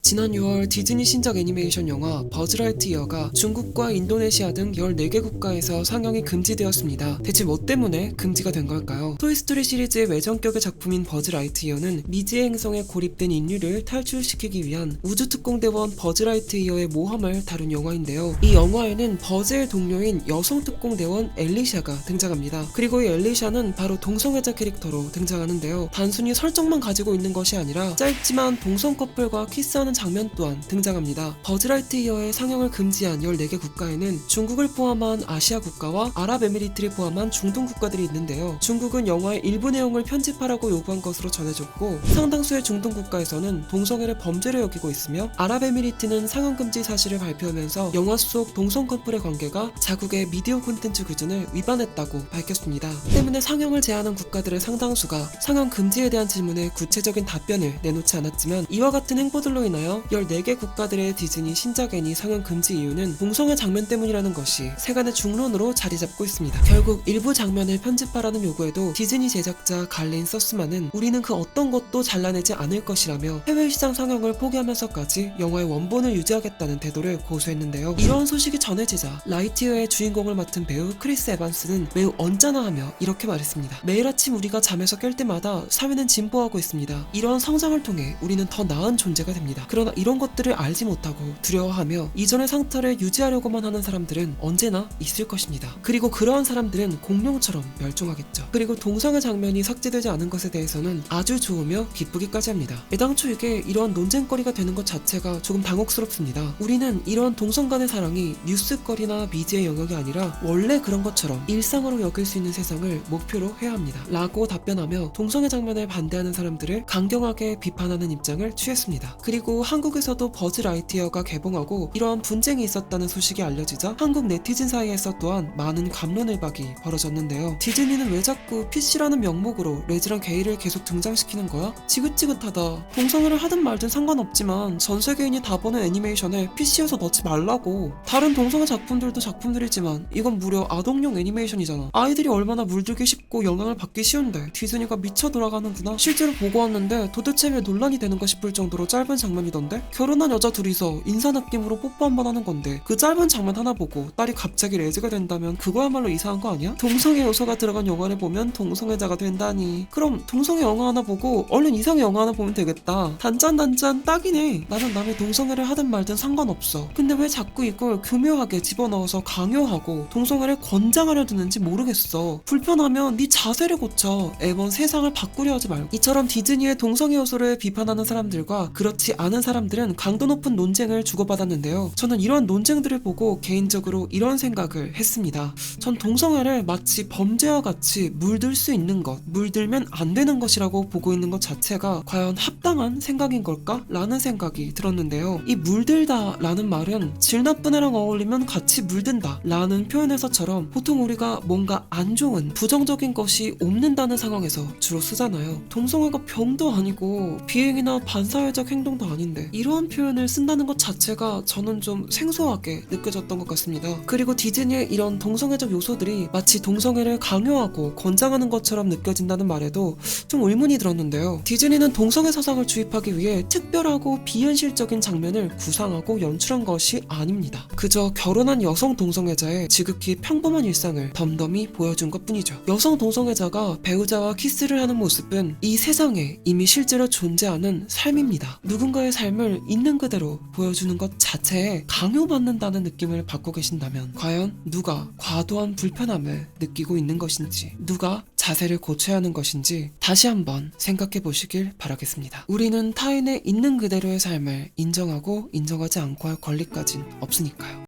지난 6월 디즈니 신작 애니메이션 영화 버즈라이트이어가 중국과 인도네시아 등 14개 국가에서 상영이 금지되었습니다. 대체 뭐 때문에 금지가 된 걸까요? 토이스토리 시리즈의 외전격의 작품인 버즈라이트이어는 미지의 행성에 고립된 인류를 탈출시키기 위한 우주특공대원 버즈라이트이어의 모험을 다룬 영화인데요. 이 영화에는 버즈의 동료인 여성 특공대원 엘리샤가 등장합니다. 그리고 이 엘리샤는 바로 동성애자 캐릭터로 등장하는데요. 단순히 설정만 가지고 있는 것이 아니라 짧지만 동성 커플과 키스하는 장면 또한 등장합니다. 버즈라이트이어의 상영을 금지한 14개 국가에는 중국을 포함한 아시아 국가와 아랍에미리트를 포함한 중동 국가들이 있는데요. 중국은 영화의 일부 내용을 편집하라고 요구한 것으로 전해졌고, 상당수의 중동 국가에서는 동성애를 범죄로 여기고 있으며, 아랍에미리트는 상영 금지 사실을 발표하면서 영화 속 동성 커플의 관계가 자국의 미디어 콘텐츠 기준을 위반했다고 밝혔습니다. 때문에 상영을 제한한 국가들의 상당수가 상영 금지에 대한 질문에 구체적인 답변을 내놓지 않았지만, 이와 같은 행보들로 인하여 14개 국가들의 디즈니 신작 애니 상영 금지 이유는 동성애 장면 때문이라는 것이 세간의 중론으로 자리잡고 있습니다. 결국 일부 장면을 편집하라는 요구에도 디즈니 제작자 갈린 서스만은 우리는 그 어떤 것도 잘라내지 않을 것이라며 해외 시장 상영을 포기하면서까지 영화의 원본을 유지하겠다는 태도를 고수했는데요. 이러한 소식이 전해지자 라이트이어의 주인공을 맡은 배우 크리스 에반스는 매우 언짢아하며 이렇게 말했습니다. 매일 아침 우리가 잠에서 깰 때마다 사회는 진보하고 있습니다. 이러한 성장을 통해 우리는 더 나은 존재가 됩니다. 그러나 이런 것들을 알지 못하고 두려워하며 이전의 상태를 유지하려고만 하는 사람들은 언제나 있을 것입니다. 그리고 그러한 사람들은 공룡처럼 멸종하겠죠. 그리고 동성애 장면이 삭제되지 않은 것에 대해서는 아주 좋으며 기쁘기까지 합니다. 애당초 이게 이러한 논쟁거리가 되는 것 자체가 조금 당혹스럽습니다. 우리는 이러한 동성 간의 사랑이 뉴스거리나 미지의 영역이 아니라 원래 그런 것처럼 일상으로 여길 수 있는 세상을 목표로 해야 합니다. 라고 답변하며 동성애 장면을 반대하는 사람들을 강경하게 비판하는 입장을 취했습니다. 그리고 한국에서도 버즈라이트이어가 개봉하고 이러한 분쟁이 있었다는 소식이 알려지자 한국 네티즌 사이에서 또한 많은 갑론을박이 벌어졌는데요. 디즈니는 왜 자꾸 PC라는 명목으로 레즈랑 게이를 계속 등장시키는 거야? 지긋지긋하다. 동성애를 하든 말든 상관없지만 전 세계인이 다 보는 애니메이션에 PC여서 넣지 말라고. 다른 동성애 작품들도 작품들이지만 이건 무려 아동용 애니메이션이잖아. 아이들이 얼마나 물들기 쉽고 영향을 받기 쉬운데 디즈니가 미쳐 돌아가는구나. 실제로 보고 왔는데 도대체 왜 논란이 되는가 싶을 정도로 짧은 장면이던데? 결혼한 여자 둘이서 인사 느낌으로 뽀뽀 한번 하는 건데 그 짧은 장면 하나 보고 딸이 갑자기 레즈가 된다면 그거야말로 이상한 거 아니야? 동성애 요소가 들어간 영화를 보면 동성애자가 된다니. 그럼 동성애 영화 하나 보고 얼른 이성애 영화 하나 보면 되겠다. 단짠 딱이네. 나는 남의 동성애를 하든 말든 상관없어. 근데 왜 자꾸 이걸 교묘하게 집어넣어서 강요하고 동성애를 권장하려 드는지 모르겠어. 불편하면 네 자세를 고쳐. 애번 세상을 바꾸려 하지 말고. 이처럼 디즈니의 동성애 요소를 비판하는 사람들과 그렇지 않은 사람들은 강도 높은 논쟁을 주고받았는데요. 저는 이러한 논쟁들을 보고 개인적으로 이런 생각을 했습니다. 전 동성애를 마치 범죄와 같이 물들 수 있는 것, 물들면 안 되는 것이라고 보고 있는 것 자체가 과연 합당한 생각인 걸까? 라는 생각이 들었는데요. 이 물들다 라는 말은 질 나쁜 애랑 어울리면 같이 물든다 라는 표현에서처럼 보통 우리가 뭔가 안 좋은 부정적인 것이 옮는다는 상황에서 주로 쓰잖아요. 동성애가 병도 아니고 비행이나 반사회적 행동도 아닌데 이러한 표현을 쓴다는 것 자체가 저는 좀 생소하게 느껴졌던 것 같습니다. 그리고 디즈니의 이런 동성애적 요소들이 마치 동성애를 강요하고 권장하는 것처럼 느껴진다는 말에도 좀 의문이 들었는데요. 디즈니는 동성애 사상을 주입하기 위해 특별하고 비현실적인 장면을 구상하고 연출한 것이 아닙니다. 그저 결혼한 여성 동성애자의 지극히 평범한 일상을 덤덤히 보여준 것뿐이죠. 여성 동성애자가 배우자와 키스를 하는 모습은 이 세상에 이미 실제로 존재하는 삶입니다. 누군가의 삶을 있는 그대로 보여주는 것 자체에 강요받는다는 느낌을 받고 계신다면 과연 누가 과도한 불편함을 느끼고 있는 것인지, 누가 자세를 고쳐야 하는 것인지 다시 한번 생각해 보시길 바라겠습니다. 우리는 타인의 있는 그대로의 삶을 인정하고 인정하지 않고 할 권리까진 없으니까요.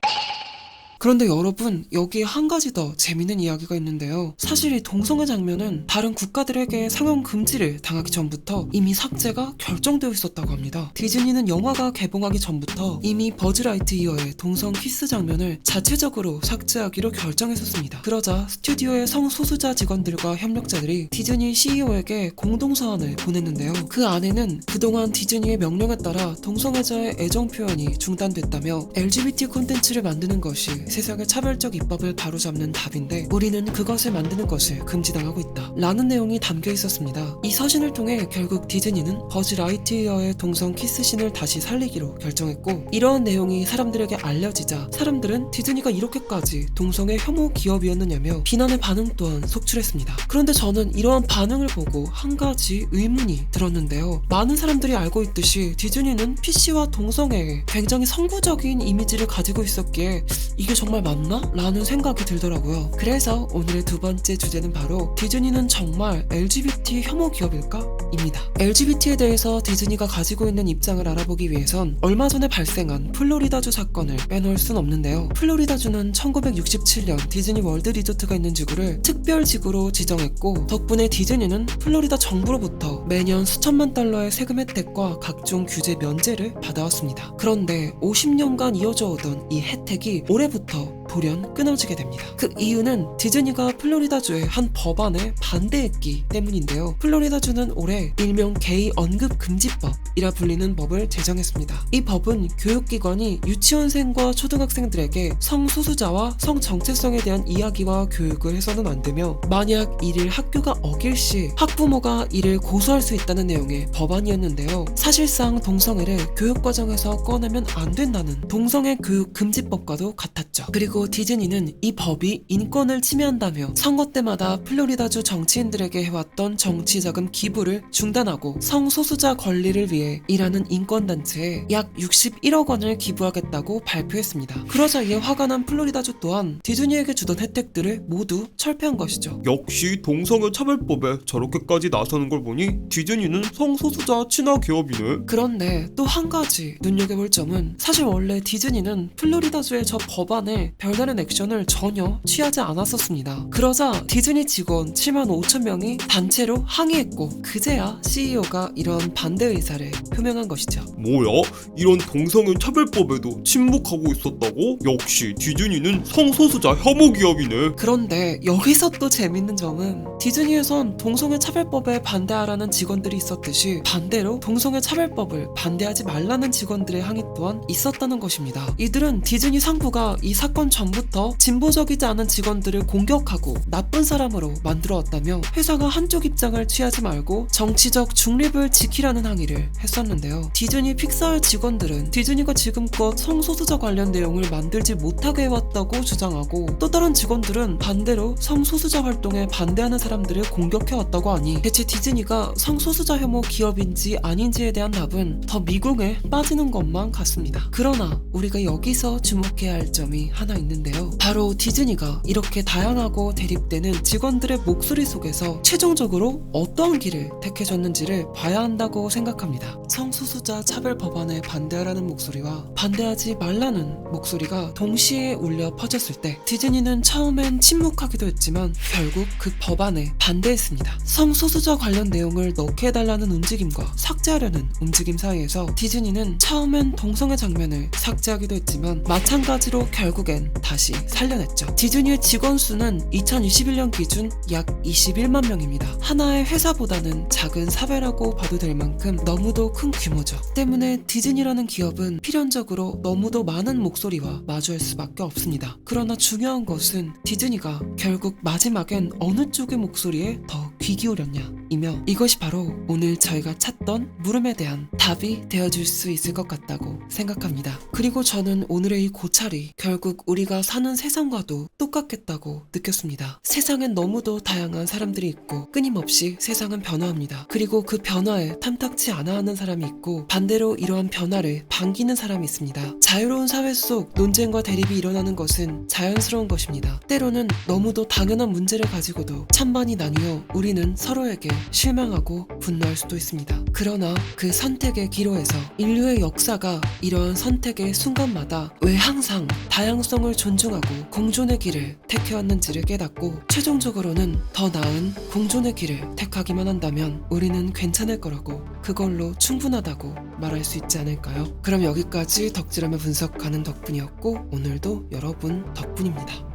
그런데 여러분, 여기에 한 가지 더 재밌는 이야기가 있는데요. 사실 이 동성애 장면은 다른 국가들에게 상영 금지를 당하기 전부터 이미 삭제가 결정되어 있었다고 합니다. 디즈니는 영화가 개봉하기 전부터 이미 버즈라이트이어의 동성 키스 장면을 자체적으로 삭제하기로 결정했었습니다. 그러자 스튜디오의 성소수자 직원들과 협력자들이 디즈니 CEO에게 공동서한을 보냈는데요. 그 안에는 그동안 디즈니의 명령에 따라 동성애자의 애정 표현이 중단됐다며 LGBT 콘텐츠를 만드는 것이 세상의 차별적 입법을 바로잡는 답인데 우리는 그것을 만드는 것을 금지당하고 있다 라는 내용이 담겨 있었습니다. 이 서신을 통해 결국 디즈니는 버즈 라이트이어의 동성 키스신을 다시 살리기로 결정했고, 이러한 내용이 사람들에게 알려지자 사람들은 디즈니가 이렇게까지 동성애 혐오 기업이었느냐며 비난의 반응 또한 속출했습니다. 그런데 저는 이러한 반응을 보고 한 가지 의문이 들었는데요. 많은 사람들이 알고 있듯이 디즈니는 PC와 동성애에 굉장히 선구적인 이미지를 가지고 있었기에 이게 정말 맞나? 라는 생각이 들더라고요. 그래서 오늘의 두 번째 주제는 바로 디즈니는 정말 LGBT 혐오 기업일까? 입니다. LGBT에 대해서 디즈니가 가지고 있는 입장을 알아보기 위해선 얼마 전에 발생한 플로리다주 사건을 빼놓을 순 없는데요. 플로리다주는 1967년 디즈니 월드 리조트가 있는 지구를 특별지구로 지정했고, 덕분에 디즈니는 플로리다 정부로부터 매년 수천만 달러의 세금 혜택과 각종 규제 면제를 받아왔습니다. 그런데 50년간 이어져 오던 이 혜택이 올해부터 돌연 끊어지게 됩니다. 그 이유는 디즈니가 플로리다주의 한 법안에 반대했기 때문인데요. 플로리다주는 올해 일명 게이 언급 금지법이라 불리는 법을 제정했습니다. 이 법은 교육기관이 유치원생과 초등학생들에게 성소수자와 성정체성에 대한 이야기와 교육을 해서는 안 되며, 만약 이를 학교가 어길 시 학부모가 이를 고소할 수 있다는 내용의 법안이었는데요. 사실상 동성애를 교육과정에서 꺼내면 안 된다는 동성애 교육 금지법과도 같았죠. 그리고 디즈니는 이 법이 인권을 침해한다며 선거 때마다 플로리다주 정치인들에게 해왔던 정치자금 기부를 중단하고 성소수자 권리를 위해 일하는 인권단체에 약 61억 원을 기부하겠다고 발표했습니다. 그러자 이에 화가 난 플로리다주 또한 디즈니에게 주던 혜택들을 모두 철폐한 것이죠. 역시 동성애 차별법에 저렇게까지 나서는 걸 보니 디즈니는 성소수자 친화 기업이네. 그런데 또 한 가지 눈여겨볼 점은, 사실 원래 디즈니는 플로리다주의 저 법안에 별다른 액션을 전혀 취하지 않았었습니다. 그러자 디즈니 직원 7만 5천 명이 단체로 항의했고, 그제야 CEO가 이런 반대 의사를 표명한 것이죠. 뭐야? 이런 동성애 차별법에도 침묵하고 있었다고? 역시 디즈니는 성소수자 혐오 기업이네. 그런데 여기서 또 재밌는 점은, 디즈니에선 동성애 차별법에 반대하라는 직원들이 있었듯이 반대로 동성애 차별법을 반대하지 말라는 직원들의 항의 또한 있었다는 것입니다. 이들은 디즈니 상부가 이 사건 전부터 진보적이지 않은 직원들을 공격하고 나쁜 사람으로 만들어왔다며 회사가 한쪽 입장을 취하지 말고 정치적 중립을 지키라는 항의를 했었는데요. 디즈니 픽사의 직원들은 디즈니가 지금껏 성소수자 관련 내용을 만들지 못하게 해왔다고 주장하고, 또 다른 직원들은 반대로 성소수자 활동에 반대하는 사람들을 공격해왔다고 하니, 대체 디즈니가 성소수자 혐오 기업인지 아닌지에 대한 답은 더 미궁에 빠지는 것만 같습니다. 그러나 우리가 여기서 주목해야 할 점이 하나 있는데요. 바로 디즈니가 이렇게 다양하고 대립되는 직원들의 목소리 속에서 최종적으로 어떠한 길을 택해줬는지를 봐야 한다고 생각합니다. 성소수자 차별 법안에 반대하라는 목소리와 반대하지 말라는 목소리가 동시에 울려 퍼졌을 때 디즈니는 처음엔 침묵하기도 했지만 결국 그 법안에 반대했습니다. 성소수자 관련 내용을 넣게 해달라는 움직임과 삭제하려는 움직임 사이에서 디즈니는 처음엔 동성애 장면을 삭제하기도 했지만 마찬가지로 결국엔 다시 살려냈죠. 디즈니의 직원 수는 2021년 기준 약 21만 명입니다. 하나의 회사보다는 작은 사회라고 봐도 될 만큼 너무도 큰 규모죠. 때문에 디즈니라는 기업은 필연적으로 너무도 많은 목소리와 마주할 수밖에 없습니다. 그러나 중요한 것은 디즈니가 결국 마지막엔 어느 쪽의 목소리에 더 귀 기울였냐 이며, 이것이 바로 오늘 저희가 찾던 물음에 대한 답이 되어줄 수 있을 것 같다고 생각합니다. 그리고 저는 오늘의 이 고찰이 결국 우리가 사는 세상과도 똑같겠다고 느꼈습니다. 세상엔 너무도 다양한 사람들이 있고 끊임없이 세상은 변화합니다. 그리고 그 변화에 탐탁치 않아 하는 사람이 있고, 반대로 이러한 변화를 반기는 사람이 있습니다. 자유로운 사회 속 논쟁과 대립이 일어나는 것은 자연스러운 것입니다. 때로는 너무도 당연한 문제를 가지고도 찬반이 나뉘어 우리는 서로에게 실망하고 분노할 수도 있습니다. 그러나 그 선택의 기로에서 인류의 역사가 이러한 선택의 순간마다 왜 항상 다양성을 존중하고 공존의 길을 택해왔는지를 깨닫고, 최종적으로는 더 나은 공존의 길을 택하기만 한다면 우리는 괜찮을 거라고, 그걸로 충분하다고 말할 수 있지 않을까요? 그럼 여기까지 덕질하며 분석하는 덕분이었고, 오늘도 여러분 덕분입니다.